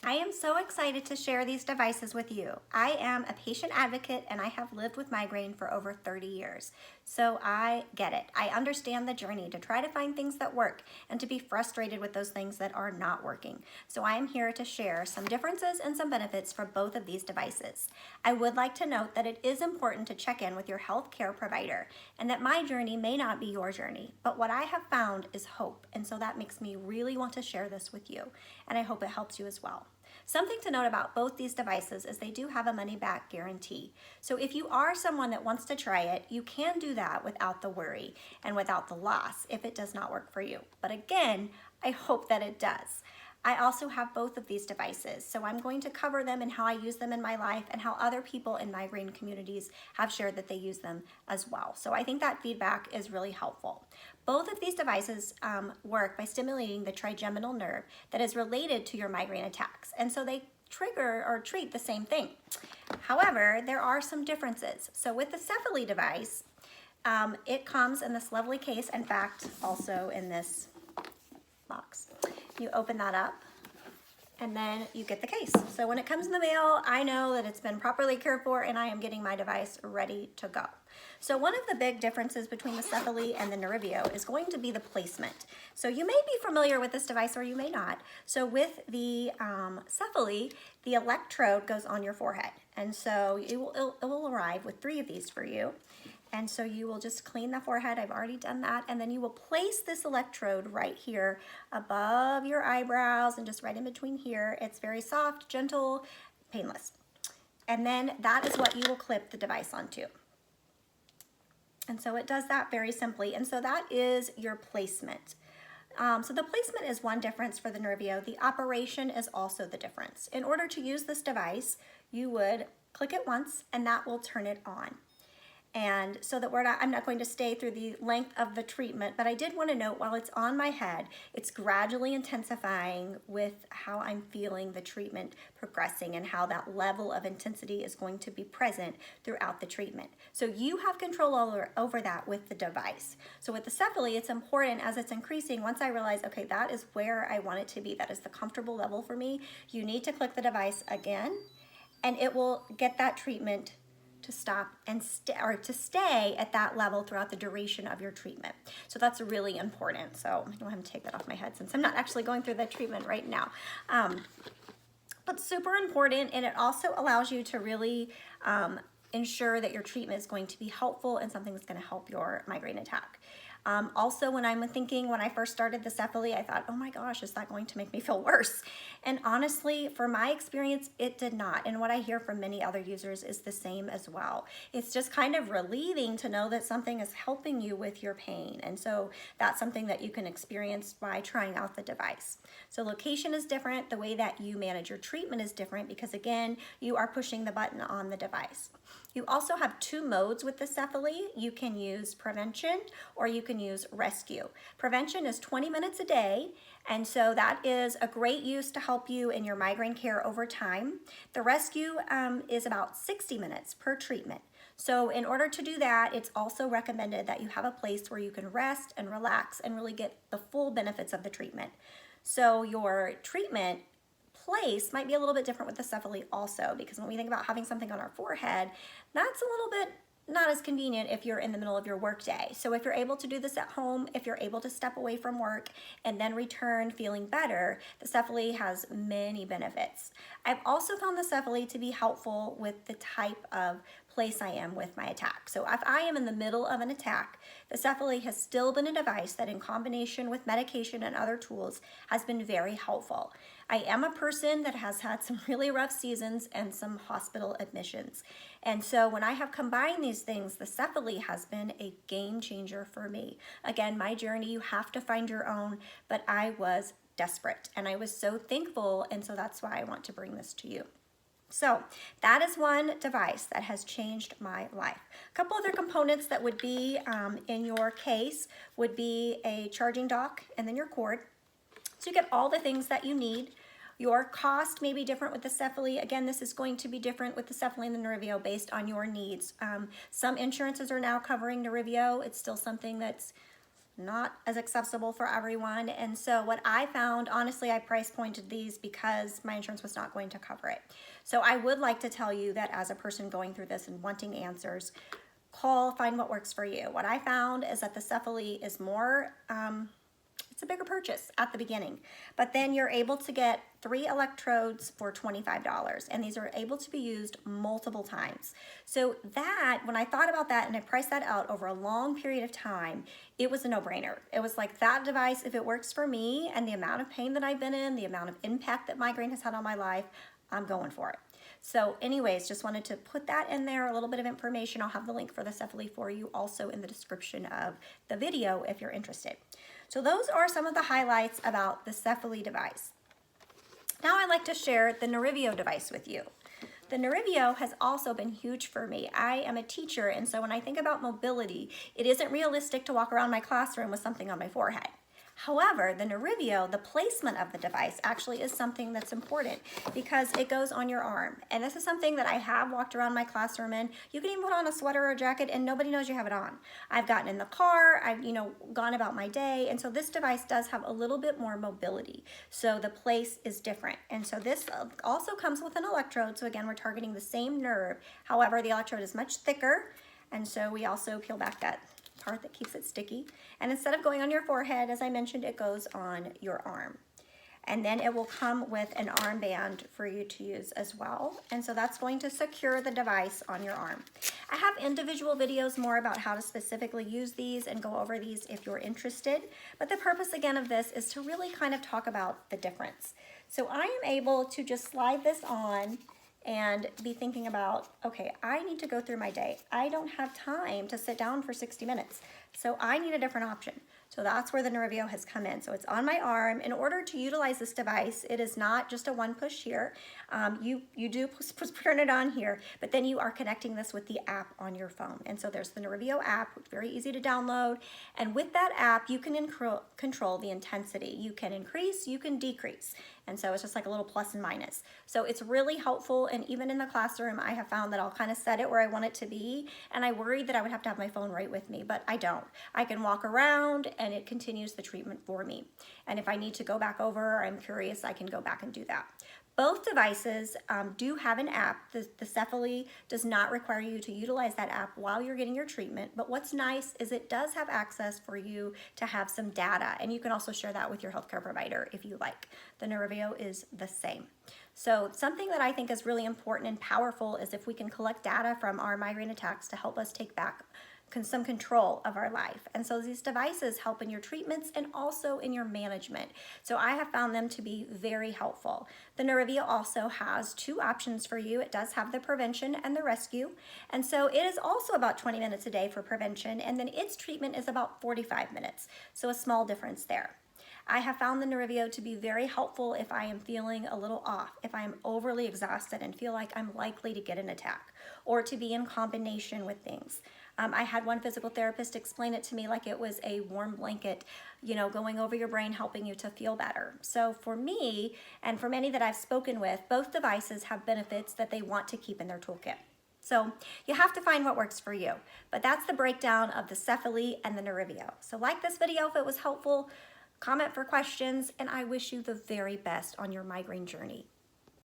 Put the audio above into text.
I am so excited to share these devices with you. I am a patient advocate and I have lived with migraine for over 30 years. So I get it. I understand the journey to try to find things that work and to be frustrated with those things that are not working. So I am here to share some differences and some benefits for both of these devices. I would like to note that it is important to check in with your healthcare provider and that my journey may not be your journey, but what I have found is hope. And so that makes me really want to share this with you. And I hope it helps you as well. Something to note about both these devices is they do have a money-back guarantee. So if you are someone that wants to try it, you can do that without the worry and without the loss if it does not work for you. But again, I hope that it does. I also have both of these devices, so I'm going to cover them and how I use them in my life and how other people in migraine communities have shared that they use them as well. So I think that feedback is really helpful. Both of these devices work by stimulating the trigeminal nerve that is related to your migraine attacks, and so they trigger or treat the same thing. However, there are some differences. So with the Cefaly device, it comes in this lovely case, in fact, also in this box. You open that up and then you get the case. So when it comes in the mail, I know that it's been properly cared for and I am getting my device ready to go. So one of the big differences between the Cefaly and the Nerivio is going to be the placement. So you may be familiar with this device or you may not. So with the Cefaly, the electrode goes on your forehead. And so it will arrive with 3 of these for you. And so you will just clean the forehead. I've already done that. And then you will place this electrode right here above your eyebrows and just right in between here. It's very soft, gentle, painless. And then that is what you will clip the device onto. And so it does that very simply. And so that is your placement. So the placement is one difference for the Nerivio. The operation is also the difference. In order to use this device, you would click it once and that will turn it on. And so that I'm not going to stay through the length of the treatment, but I did want to note while it's on my head, it's gradually intensifying with how I'm feeling the treatment progressing and how that level of intensity is going to be present throughout the treatment. So you have control over that with the device. So with the Cefaly, it's important as it's increasing, once I realize, okay, that is where I want it to be, that is the comfortable level for me, you need to click the device again, and it will get that treatment to stop and to stay at that level throughout the duration of your treatment. So that's really important. So I'm gonna have to take that off my head since I'm not actually going through the treatment right now. But super important, and it also allows you to really ensure that your treatment is going to be helpful and something that's gonna help your migraine attack. Also, when I first started the Cefaly, I thought, oh my gosh, is that going to make me feel worse? And honestly, for my experience, it did not. And what I hear from many other users is the same as well. It's just kind of relieving to know that something is helping you with your pain. And so that's something that you can experience by trying out the device. So location is different. The way that you manage your treatment is different because again, you are pushing the button on the device. You also have 2 modes with the Cefaly. You can use prevention or you can use rescue. Prevention is 20 minutes a day, and so that is a great use to help you in your migraine care over time. The rescue is about 60 minutes per treatment. So in order to do that, it's also recommended that you have a place where you can rest and relax and really get the full benefits of the treatment. So your treatment place might be a little bit different with the Cefaly also, because when we think about having something on our forehead, that's a little bit not as convenient if you're in the middle of your work day. So if you're able to do this at home, if you're able to step away from work and then return feeling better, the Cefaly has many benefits. I've also found the Cefaly to be helpful with the type of place I am with my attack. So if I am in the middle of an attack, the Cefaly has still been a device that in combination with medication and other tools has been very helpful. I am a person that has had some really rough seasons and some hospital admissions. And so when I have combined these things, the Cefaly has been a game changer for me. Again, my journey, you have to find your own, but I was desperate and I was so thankful, and so that's why I want to bring this to you. So that is one device that has changed my life. A couple other components that would be in your case would be a charging dock and then your cord. So you get all the things that you need. Your cost may be different with the Cefaly. Again, this is going to be different with the Cefaly and the Nerivio based on your needs. Some insurances are now covering Nerivio. It's still something that's not as accessible for everyone. And so what I found, honestly, I price pointed these because my insurance was not going to cover it. So I would like to tell you that as a person going through this and wanting answers, call, find what works for you. What I found is that the Cefaly is more, it's a bigger purchase at the beginning, but then you're able to get 3 electrodes for $25, and these are able to be used multiple times. So that, when I thought about that and I priced that out over a long period of time, it was a no-brainer. It was like, that device, if it works for me and the amount of pain that I've been in, the amount of impact that migraine has had on my life, I'm going for it. So anyways, just wanted to put that in there, a little bit of information. I'll have the link for the Cefaly for you also in the description of the video if you're interested. So those are some of the highlights about the Cefaly device. Now I'd like to share the Nerivio device with you. The Nerivio has also been huge for me. I am a teacher, and so when I think about mobility, it isn't realistic to walk around my classroom with something on my forehead. However, the Nerivio, the placement of the device actually is something that's important because it goes on your arm. And this is something that I have walked around my classroom in. You can even put on a sweater or a jacket and nobody knows you have it on. I've gotten in the car, I've gone about my day, and so this device does have a little bit more mobility. So the place is different. And so this also comes with an electrode. So again, we're targeting the same nerve. However, the electrode is much thicker. And so we also peel back that part that keeps it sticky. And instead of going on your forehead, as I mentioned, it goes on your arm. And then it will come with an armband for you to use as well. And so that's going to secure the device on your arm. I have individual videos more about how to specifically use these and go over these if you're interested. But the purpose again of this is to really kind of talk about the difference. So I am able to just slide this on and be thinking about, okay, I need to go through my day. I don't have time to sit down for 60 minutes. So I need a different option. So that's where the Nerivio has come in. So it's on my arm. In order to utilize this device, it is not just a one push here. You do turn it on here, but then you are connecting this with the app on your phone. And so there's the Nerivio app, very easy to download. And with that app, you can control the intensity. You can increase, you can decrease. And so it's just like a little plus and minus. So it's really helpful. And even in the classroom, I have found that I'll kind of set it where I want it to be. And I worried that I would have to have my phone right with me, but I don't. I can walk around and it continues the treatment for me. And if I need to go back over or I'm curious, I can go back and do that. Both devices do have an app. The Cefaly does not require you to utilize that app while you're getting your treatment, but what's nice is it does have access for you to have some data, and you can also share that with your healthcare provider if you like. The Nerivio is the same. So something that I think is really important and powerful is if we can collect data from our migraine attacks to help us take back some control of our life. And so these devices help in your treatments and also in your management. So I have found them to be very helpful. The Nerivio also has 2 options for you. It does have the prevention and the rescue. And so it is also about 20 minutes a day for prevention, and then its treatment is about 45 minutes. So a small difference there. I have found the Nerivio to be very helpful if I am feeling a little off, if I am overly exhausted and feel like I'm likely to get an attack, or to be in combination with things. I had one physical therapist explain it to me like it was a warm blanket, going over your brain, helping you to feel better. So for me, and for many that I've spoken with, both devices have benefits that they want to keep in their toolkit. So you have to find what works for you. But that's the breakdown of the Cefaly and the Nerivio. So like this video if it was helpful, comment for questions, and I wish you the very best on your migraine journey.